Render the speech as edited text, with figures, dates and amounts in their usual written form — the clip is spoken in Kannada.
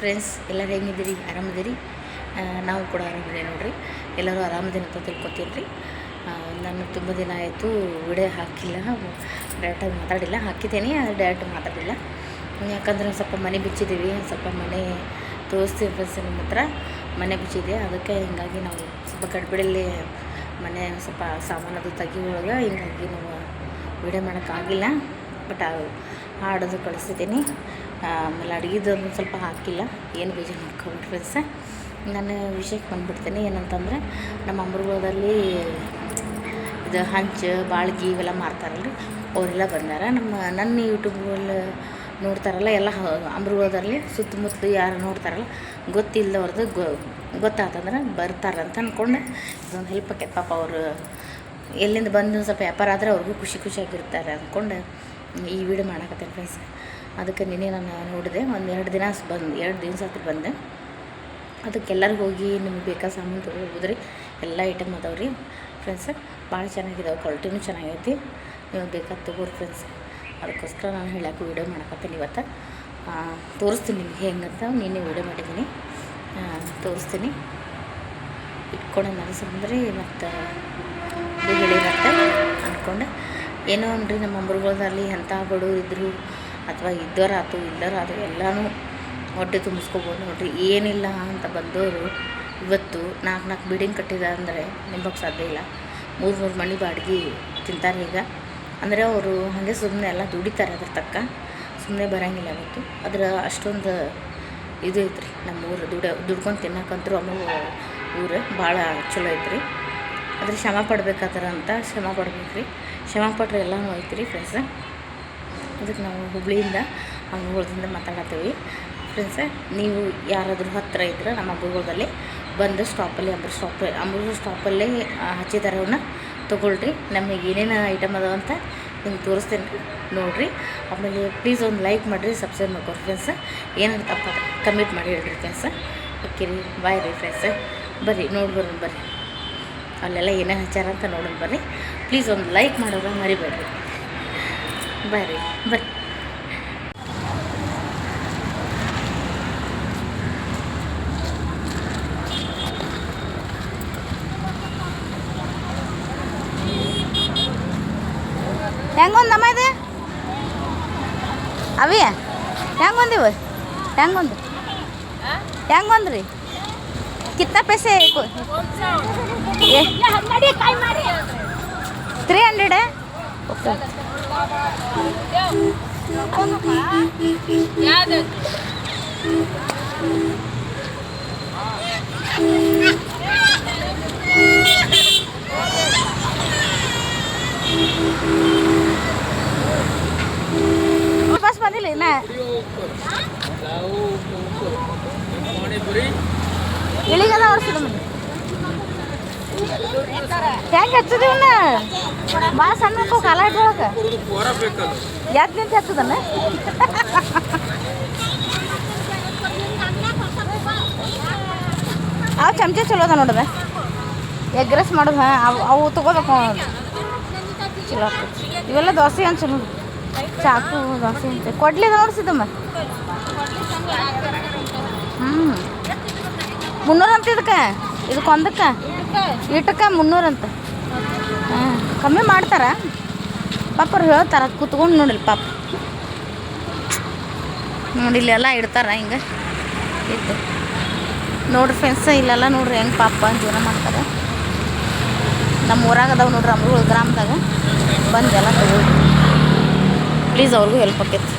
ಫ್ರೆಂಡ್ಸ್, ಎಲ್ಲರೂ ಹೆಂಗಿದ್ದೀರಿ? ಆರಾಮದಿರಿ? ನಾವು ಕೂಡ ಆರಾಮಿದೆ ನೋಡಿರಿ. ಎಲ್ಲರೂ ಆರಾಮದಿನ ಅಂತ ತಿಳ್ಕೊತೀನಿ ರೀ. ನಾನು ತುಂಬ ದಿನ ಆಯಿತು ವಿಡಿಯೋ ಹಾಕಿಲ್ಲ, ಡೈರೆಕ್ಟಾಗಿ ಮಾತಾಡಿಲ್ಲ. ಹಾಕಿದ್ದೀನಿ, ಆದರೆ ಡೈರೆಕ್ಟ್ ಮಾತಾಡಿಲ್ಲ. ಯಾಕಂದರೆ ಸ್ವಲ್ಪ ಮನೆ ಬಿಚ್ಚಿದ್ದೀವಿ, ಸ್ವಲ್ಪ ಮನೆ ತೋರಿಸ್ತೀವಿ ಫ್ರೆಂಡ್ಸ್. ನಿಮ್ಮ ಹತ್ರ ಮನೆ ಬಿಚ್ಚಿದೆ, ಅದಕ್ಕೆ ಹಿಂಗಾಗಿ ನಾವು ಸ್ವಲ್ಪ ಗಡ್ಬಡಿಯಲ್ಲಿ ಮನೆ ಸ್ವಲ್ಪ ಸಾಮಾನದು ತೆಗಿಯೊಳಗೆ ಹಿಂಗಾಗಿ ನಾವು ವಿಡಿಯೋ ಮಾಡೋಕ್ಕಾಗಿಲ್ಲ. ಬಟ್ ಹಾಡೋದು ಕಳಿಸಿದ್ದೀನಿ. ಆಮೇಲೆ ಅಡುಗೆದೊಂದು ಸ್ವಲ್ಪ ಹಾಕಿಲ್ಲ, ಏನು ಬೇಜಾರು ಮಾಡ್ಕೊಬೇಡಿ ಫ್ರೆಂಡ್ಸ. ನಾನು ವಿಷಯಕ್ಕೆ ಬಂದುಬಿಡ್ತೀನಿ. ಏನಂತಂದರೆ ನಮ್ಮ ಅಮೃತದಲ್ಲಿ ಇದು ಹಂಚು ಬಾಳ್ಗಿ ಇವೆಲ್ಲ ಮಾರ್ತಾರಲ್ಲ ರೀ, ಅವರೆಲ್ಲ ಬಂದಾರ. ನನ್ನ ಯೂಟ್ಯೂಬಲ್ಲಿ ನೋಡ್ತಾರಲ್ಲ ಎಲ್ಲ ಅಮೃತದಲ್ಲಿ ಸುತ್ತಮುತ್ತಲು ಯಾರು ನೋಡ್ತಾರಲ್ಲ ಗೊತ್ತಿಲ್ಲದವ್ರದ್ದು ಗೊತ್ತಾತಂದ್ರೆ ಬರ್ತಾರಂತ ಅಂದ್ಕೊಂಡು ಇದೊಂದು ಹೆಲ್ಪ್ ಆಕೈತೆ. ಪಾಪ ಅವರು ಎಲ್ಲಿಂದ ಬಂದು ಸ್ವಲ್ಪ ವ್ಯಾಪಾರ ಆದರೆ ಅವ್ರಿಗೂ ಖುಷಿಯಾಗಿರ್ತಾರೆ ಅಂದ್ಕೊಂಡು ಈ ವಿಡಿಯೋ ಮಾಡಕತ್ತೇನೆ ಫ್ರೆಂಡ್ಸ್. ಅದಕ್ಕೆ ನಿನ್ನೆ ನಾನು ನೋಡಿದೆ, ಒಂದು 2 ದಿವಸ ಹತ್ರ ಬಂದೆ. ಅದಕ್ಕೆಲ್ಲರಿಗೂ ಹೋಗಿ ನಿಮ್ಗೆ ಬೇಕಾದ ಸಾಮಾನು ತೊಗೊಳ್ಬೋದ್ರಿ. ಎಲ್ಲ ಐಟಮ್ ಅದಾವೆ ರೀ ಫ್ರೆಂಡ್ಸ್. ಭಾಳ ಚೆನ್ನಾಗಿದ್ದಾವೆ, ಕ್ವಾಲಿಟಿನೂ ಚೆನ್ನಾಗೈತಿ. ನೀವು ಬೇಕಾದ ತೊಗೋರಿ ಫ್ರೆಂಡ್ಸ್. ಅದಕ್ಕೋಸ್ಕರ ನಾನು ಹೇಳಕ್ಕೆ ವೀಡಿಯೋ ಮಾಡಕತ್ತೀನಿ ಇವತ್ತು. ತೋರಿಸ್ತೀನಿ ನಿಮಗೆ ಹೆಂಗಂತ. ನಿನ್ನೆ ವೀಡಿಯೋ ಮಾಡಿದ್ದೀನಿ, ತೋರಿಸ್ತೀನಿ. ಇಟ್ಕೊಂಡೆ ನನಸಂದ್ರೆ ಮತ್ತು ಹೇಳಿರತ್ತೆ ಅಂದ್ಕೊಂಡು ಏನೋ ಅನ್ರಿ. ನಮ್ಮ ಅಮೃತದಲ್ಲಿ ಎಂಥ ಬಡವರು ಇದ್ದರು ಅಥವಾ ಇದ್ದವರಾತು ಇಲ್ಲರಾತು ಎಲ್ಲನೂ ಹೊಟ್ಟೆ ತುಂಬಿಸ್ಕೊಬೋದು ನೋಡಿರಿ. ಏನಿಲ್ಲ ಅಂತ ಬಂದವರು ಇವತ್ತು 4 ಬಿಲ್ಡಿಂಗ್ ಕಟ್ಟಿದ ಅಂದರೆ ನಿಂಬಕ್ಕೆ ಸಾಧ್ಯ ಇಲ್ಲ. 3 ಮನೆ ಬಾಡಿಗೆ ತಿಂತಾರೆ ಈಗ. ಅಂದರೆ ಅವರು ಹಾಗೆ ಸುಮ್ಮನೆ ಎಲ್ಲ ದುಡಿತಾರೆ, ಅದ್ರ ತಕ್ಕ ಸುಮ್ಮನೆ ಬರೋಂಗಿಲ್ಲ ಅವತ್ತು. ಅದ್ರ ಅಷ್ಟೊಂದು ಇದು ಐತ್ರಿ ನಮ್ಮ ಊರು. ದುಡ್ಕೊಂಡು ತಿನ್ನಕ್ಕಂತರೂ ಊರು ಭಾಳ ಚಲೋ ಐತ್ರಿ. ಅದ್ರ ಶ್ರಮ ಪಡ್ಬೇಕಾದ್ರೆ ಅಂತ ಶ್ರಮ ಪಡ್ಬೇಕ್ರಿ. ಶ್ರಮ ಪಟ್ರೆ ಎಲ್ಲನೂ ಐತ್ರಿ ಫ್ರೆಂಡ್ಸ. ಅದಕ್ಕೆ ನಾವು ಹುಬ್ಳಿಯಿಂದ ಅಮೃತದಿಂದ ಮಾತಾಡತ್ತೀವಿ ಫ್ರೆಂಡ್ಸ. ನೀವು ಯಾರಾದರೂ ಹತ್ತಿರ ಇದ್ದರೆ ನಮ್ಮ ಅಮೃತದಲ್ಲಿ ಬಂದು ಸ್ಟಾಪಲ್ಲಿ ಅಮೃತ ಸ್ಟಾಪಲ್ಲೇ ಹಚ್ಚಿದಾರವನ್ನ ತೊಗೊಳ್ರಿ. ನಮಗೆ ಏನೇನು ಐಟಮ್ ಅದಾವ ಅಂತ ನಿಮ್ಗೆ ತೋರಿಸ್ತೇನೆ ರೀ, ನೋಡಿರಿ. ಆಮೇಲೆ ಪ್ಲೀಸ್ ಒಂದು ಲೈಕ್ ಮಾಡಿರಿ, ಸಬ್ಸ್ಕ್ರೈಬ್ ಮಾಡ್ಕೊರಿ ಫ್ರೆಂಡ್ಸ. ಏನಾದ್ರು ತಪ್ಪ ಕಮೆಂಟ್ ಮಾಡಿ ಹೇಳ್ರಿ ಫ್ರೆಂಡ್ಸ. ಓಕೆ ರೀ, ಬಾಯ್ ರೀ ಫ್ರೆಂಡ್ಸ. ಬರ್ರಿ ನೋಡ್ಬರೋಣ, ಬರ್ರಿ ಅಲ್ಲೆಲ್ಲ ಏನೇನು ಹಚ್ಚಾರ ಅಂತ ನೋಡೋಣ ಬರ್ರಿ. ಪ್ಲೀಸ್ ಒಂದು ಲೈಕ್ ಮಾಡೋದು ಮರಿಬೇಡ್ರಿ. ಬಾಯ್ ರೀ, ಬರ್ರಿ. ಹೆಂಗೊಂದಮ್ಮ ಇದು ಅವಿ? ಹೆಂಗೊಂದಿವ? ಹೆಂಗೊಂದ್ರಿ? ಕಿತ್ನ ಪೈಸೆ? 300. ಓಕೆ. ಬಸ್ ಬಂದಿಲ್ಲ ಇನ್ನ. ಇಳಿಗದ ಓಡಿಸಿದ ಮನೆ ಹೆಂಗೆ ಹಚ್ಚದಿವನ್ನ ಭಾಳ ಸಣ್ಣ ಕಾಲ ಇಟ್ರೊಳಗೆ ಯಾಕೆ ನಿಂತು ಹಚ್ಚದನ್ನ. ಅವು ಚಮಚ ಚಲೋ ಅದ ನೋಡದ. ಎಗ್ ರೈಸ್ ಮಾಡೋದು ಅವು ತೊಗೋಬೇಕು ಚಲೋ ಆಗ್ತದೆ. ಇವೆಲ್ಲ ದೋಸೆ ಅಂತ ಚಲೋ. ಚಾಕು ದೋಸೆ ಅಂತ ಕೊಡ್ಲಿದ ನೋಡಿಸಿದಮ್ಮ. 300 ಅಂತ ಇದಕ್ಕೊಂದಕ್ಕೆ ಇಟ್ಟಕ್ಕೆ 300 ಅಂತ. ಕಮ್ಮಿ ಮಾಡ್ತಾರ ಪಾಪ, ಅವ್ರು ಹೇಳ್ತಾರ. ಕೂತ್ಕೊಂಡು ನೋಡಿಲ್ಲ ಪಾಪ, ನೋಡಿಲ್ಲೆಲ್ಲ ಇಡ್ತಾರ ಹಿಂಗೆ ಇತ್ತು ನೋಡ್ರಿ ಫ್ರೆಂಡ್ಸ್. ಇಲ್ಲೆಲ್ಲ ನೋಡ್ರಿ ಹೆಂಗೆ ಪಾಪ ಜೀವನ ಮಾಡ್ತಾರೆ. ನಮ್ಮ ಊರಾಗ ಅದಾವೆ ನೋಡ್ರಿ, ಅಮೃತ ಗ್ರಾಮದಾಗ ಬಂದು ಎಲ್ಲ ತಗೊಳ್ರಿ ಪ್ಲೀಸ್. ಅವ್ರಿಗೂ ಹೆಲ್ಪ್ ಆಕೈತಿ.